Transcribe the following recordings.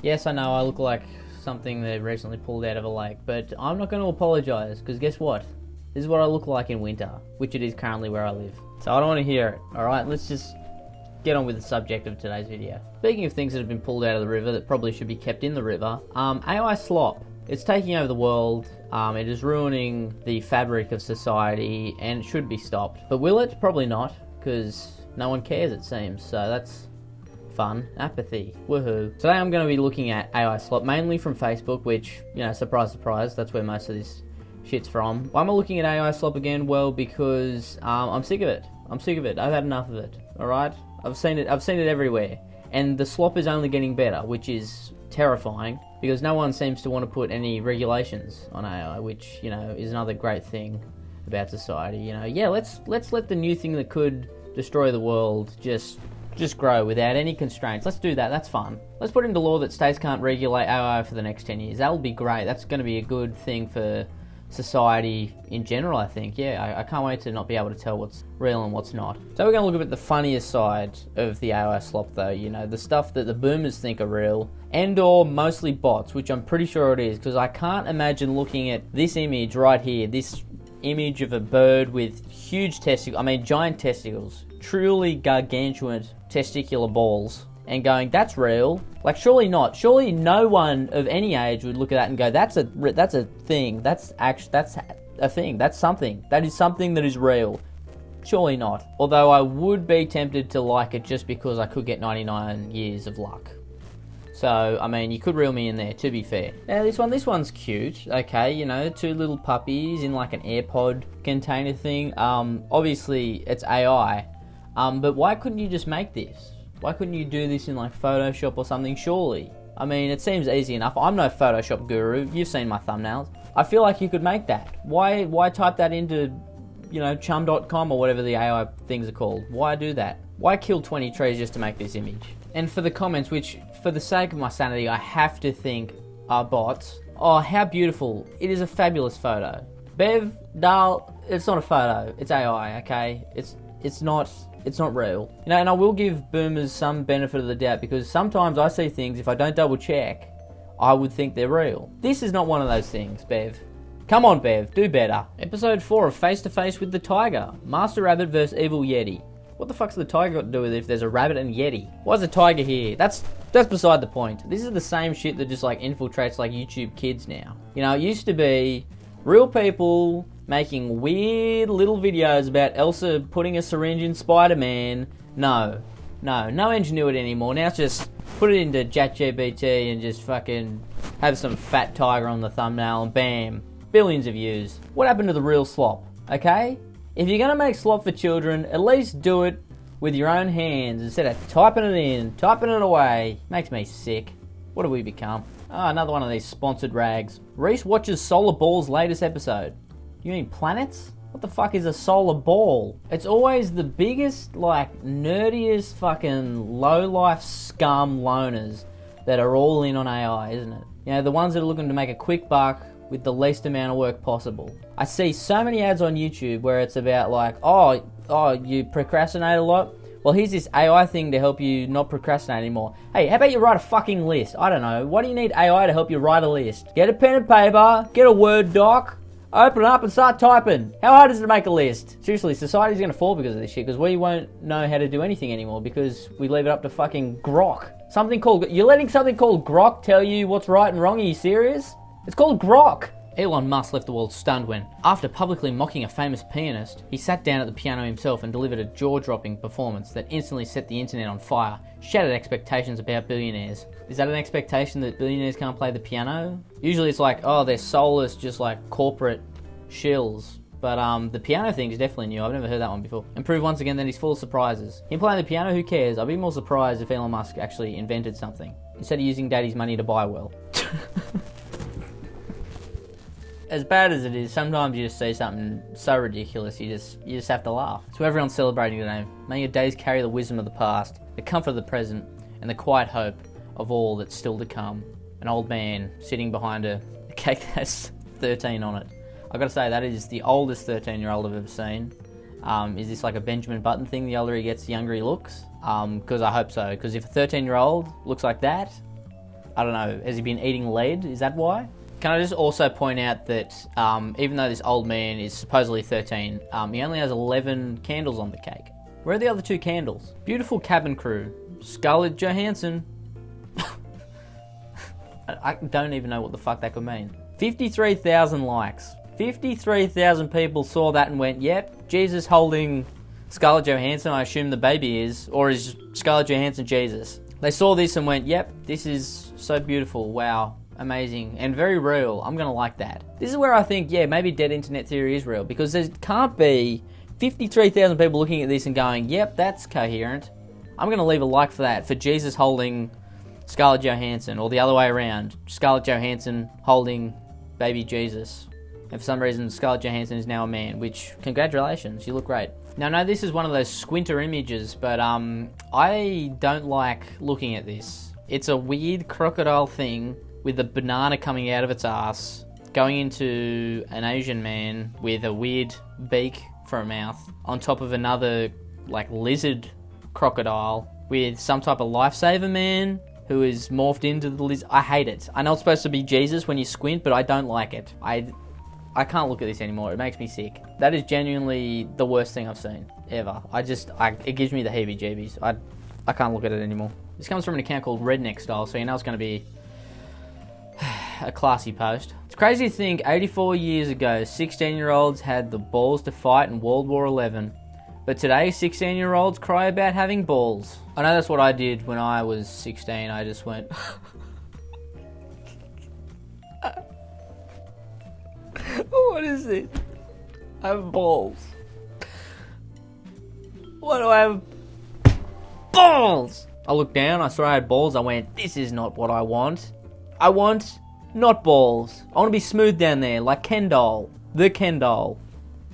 Yes, I know I look like something they recently pulled out of a lake, but I'm not going to apologise, because guess what? This is what I look like in winter, which it is currently where I live. So I don't want to hear it, alright? Let's just get on with the subject of today's video. Speaking of things that have been pulled out of the river that probably should be kept in the river, AI Slop. It's taking over the world, it is ruining the fabric of society, and it should be stopped. But will it? Probably not, because no one cares, it seems, so that's fun. Apathy. Woohoo. Today I'm going to be looking at AI Slop, mainly from Facebook, which, you know, surprise, surprise, that's where most of this shit's from. Why am I looking at AI Slop again? Well, because I'm sick of it. I'm sick of it. I've had enough of it, alright? I've seen it everywhere. And the slop is only getting better, which is terrifying, because no one seems to want to put any regulations on AI, which, you know, is another great thing about society. You know, yeah, let's let the new thing that could destroy the world just grow without any constraints. Let's do that. That's fun. Let's put into law that states can't regulate AI for the next 10 years. That'll be great. That's going to be a good thing for society in general, I think. Yeah, I can't wait to not be able to tell what's real and what's not. So we're going to look at the funniest side of the AI Slop, though. You know, the stuff that the boomers think are real, and or mostly bots, which I'm pretty sure it is, because I can't imagine looking at this image right here, this image of a bird with huge testicles, I mean giant testicles, truly gargantuan testicular balls, and going, that's real. Like, surely not. Surely no one of any age would look at that and go, that's a thing. That's a thing. That's something. That is something that is real. Surely not. Although I would be tempted to like it just because I could get 99 years of luck. So, I mean, you could reel me in there, to be fair. Now, this one's cute. Okay, you know, two little puppies in like an AirPod container thing. Obviously, it's AI. But why couldn't you just make this? Why couldn't you do this in like Photoshop or something, surely? I mean, it seems easy enough. I'm no Photoshop guru. You've seen my thumbnails. I feel like you could make that. Why type that into, you know, chum.com or whatever the AI things are called? Why do that? Why kill 20 trees just to make this image? And for the comments, which, for the sake of my sanity, I have to think are bots. Oh, how beautiful. It is a fabulous photo. Bev, Dal, it's not a photo. It's AI, okay? It's not real. You know, and I will give boomers some benefit of the doubt, because sometimes I see things, if I don't double check, I would think they're real. This is not one of those things, Bev. Come on, Bev, do better. Episode 4 of Face to Face with the Tiger. Master Rabbit vs Evil Yeti. What the fuck's the tiger got to do with it if there's a rabbit and Yeti? Why's the tiger here? That's beside the point. This is the same shit that just like infiltrates like YouTube Kids now. You know, it used to be real people making weird little videos about Elsa putting a syringe in Spider-Man. No ingenuity anymore. Now it's just put it into ChatGPT and just fucking have some fat tiger on the thumbnail and bam, billions of views. What happened to the real slop, okay? If you're gonna make slop for children, at least do it with your own hands instead of typing it in, typing it away. Makes me sick. What have we become? Oh, another one of these sponsored rags. Reese watches Solar Ball's latest episode. You mean planets? What the fuck is a solar ball? It's always the biggest, like, nerdiest fucking low-life scum loners that are all in on AI, isn't it? You know, the ones that are looking to make a quick buck with the least amount of work possible. I see so many ads on YouTube where it's about like, oh, you procrastinate a lot? Well, here's this AI thing to help you not procrastinate anymore. Hey, how about you write a fucking list? I don't know. Why do you need AI to help you write a list? Get a pen and paper, get a Word doc, open it up and start typing. How hard is it to make a list? Seriously, society's gonna fall because of this shit, because we won't know how to do anything anymore because we leave it up to fucking Grok. You're letting something called Grok tell you what's right and wrong? Are you serious? It's called Grok. Elon Musk left the world stunned when, after publicly mocking a famous pianist, he sat down at the piano himself and delivered a jaw-dropping performance that instantly set the internet on fire, shattered expectations about billionaires. Is that an expectation that billionaires can't play the piano? Usually it's like, oh, they're soulless, just like corporate shills. But the piano thing is definitely new. I've never heard that one before. And prove once again that he's full of surprises. Him playing the piano, who cares? I'd be more surprised if Elon Musk actually invented something, instead of using daddy's money to buy well. As bad as it is, sometimes you just see something so ridiculous, you just have to laugh. So everyone's celebrating today. May your days carry the wisdom of the past, the comfort of the present, and the quiet hope of all that's still to come. An old man sitting behind a cake that has 13 on it. I've got to say, that is the oldest 13-year-old I've ever seen. Is this like a Benjamin Button thing? The older he gets, the younger he looks? Because I hope so. Because if a 13-year-old looks like that, I don't know, has he been eating lead? Is that why? Can I just also point out that even though this old man is supposedly 13, he only has 11 candles on the cake. Where are the other 2 candles? Beautiful cabin crew. Scarlett Johansson. I don't even know what the fuck that could mean. 53,000 likes. 53,000 people saw that and went, yep, Jesus holding Scarlett Johansson, I assume the baby is, or is Scarlett Johansson Jesus? They saw this and went, yep, this is so beautiful, wow, amazing, and very real. I'm gonna like that. This is where I think, yeah, maybe dead internet theory is real, because there can't be 53,000 people looking at this and going, yep, that's coherent. I'm gonna leave a like for that, for Jesus holding Scarlett Johansson, or the other way around, Scarlett Johansson holding baby Jesus. And for some reason, Scarlett Johansson is now a man, which, congratulations, you look great. Now, no, this is one of those squinter images, but I don't like looking at this. It's a weird crocodile thing with a banana coming out of its ass, going into an Asian man with a weird beak for a mouth, on top of another, like, lizard crocodile with some type of lifesaver man who is morphed into the lizard. I hate it. I know it's supposed to be Jesus when you squint, but I don't like it. I can't look at this anymore. It makes me sick. That is genuinely the worst thing I've seen ever. It gives me the heebie-jeebies. I can't look at it anymore. This comes from an account called Redneck Style, so you know it's going to be a classy post. It's crazy to think 84 years ago, 16-year-olds had the balls to fight in World War XI. But today, 16-year-olds cry about having balls. I know that's what I did when I was 16. I just went... What is it? I have balls. Why do I have balls? I looked down, I saw I had balls, I went, this is not what I want. I want not balls. I want to be smooth down there, like Ken doll. The Ken doll.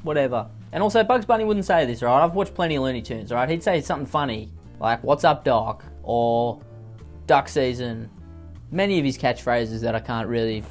Whatever. And also, Bugs Bunny wouldn't say this, right? I've watched plenty of Looney Tunes, right? He'd say something funny, like, what's up, Doc? Or, duck season. Many of his catchphrases that I can't really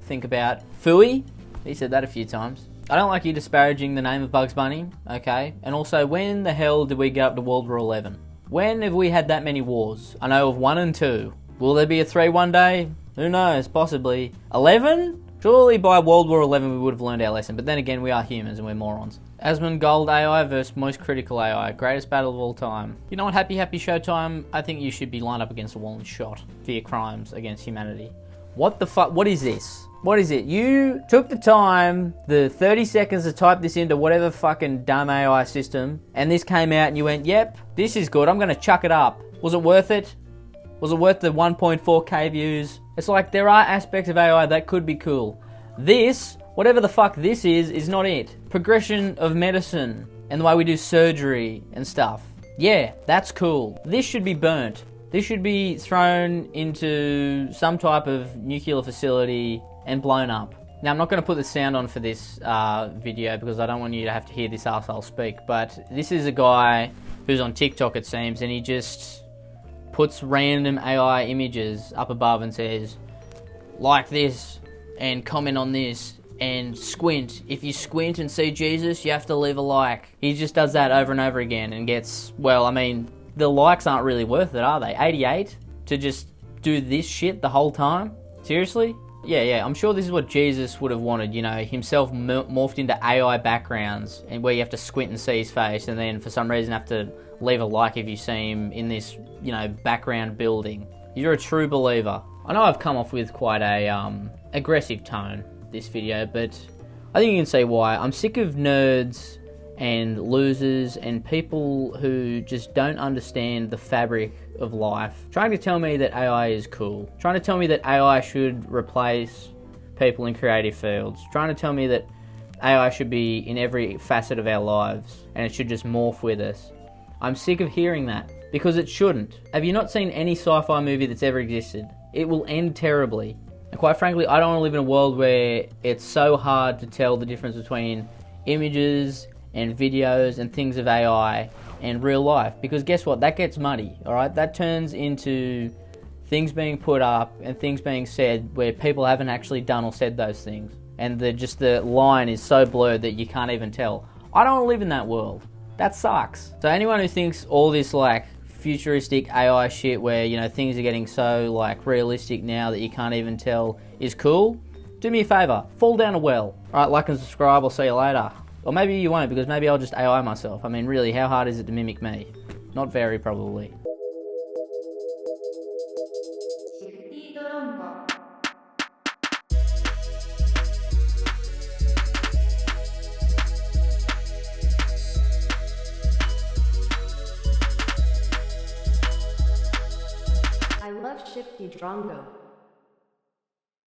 think about. Phooey? He said that a few times. I don't like you disparaging the name of Bugs Bunny, okay? And also, when the hell did we get up to World War XI? When have we had that many wars? I know of 1 and 2. Will there be a 3 one day? Who knows? Possibly. 11? Surely by World War XI we would have learned our lesson, but then again we are humans and we're morons. Asmongold AI versus Most Critical AI, greatest battle of all time. You know what, Happy Showtime? I think you should be lined up against the wall and shot for your crimes against humanity. What the fuck? What is this? What is it? You took the time, the 30 seconds to type this into whatever fucking dumb AI system, and this came out and you went, yep, this is good, I'm gonna chuck it up. Was it worth it? Was it worth the 1.4k views? It's like, there are aspects of AI that could be cool. This, whatever the fuck this is not it. Progression of medicine, and the way we do surgery and stuff. Yeah, that's cool. This should be burnt. This should be thrown into some type of nuclear facility and blown up. Now, I'm not going to put the sound on for this video because I don't want you to have to hear this arsehole speak, but this is a guy who's on TikTok, it seems, and he just puts random AI images up above and says, like this, and comment on this, and squint. If you squint and see Jesus, you have to leave a like. He just does that over and over again and gets, well, I mean, the likes aren't really worth it, are they? 88 to just do this shit the whole time? Seriously? Yeah, I'm sure this is what Jesus would have wanted, you know, himself morphed into AI backgrounds, and where you have to squint and see his face, and then for some reason have to leave a like if you see him in this, you know, background building. You're a true believer. I know I've come off with quite a aggressive tone this video, but I think you can see why. I'm sick of nerds and losers and people who just don't understand the fabric of life trying to tell me that AI is cool, trying to tell me that AI should replace people in creative fields, trying to tell me that AI should be in every facet of our lives and it should just morph with us. I'm sick of hearing that, because it shouldn't. Have you not seen any sci-fi movie that's ever existed? It will end terribly. And quite frankly, I don't want to live in a world where it's so hard to tell the difference between images and videos and things of AI and real life, because guess what? That gets muddy, alright? That turns into things being put up and things being said where people haven't actually done or said those things. And the line is so blurred that you can't even tell. I don't want to live in that world. That sucks. So anyone who thinks all this like futuristic AI shit where, you know, things are getting so like realistic now that you can't even tell is cool, do me a favour, fall down a well. Alright, like and subscribe, I'll see you later. Or maybe you won't, because maybe I'll just AI myself. I mean, really, how hard is it to mimic me? Not very, probably. Shifty Drongo. I love Shifty Drongo.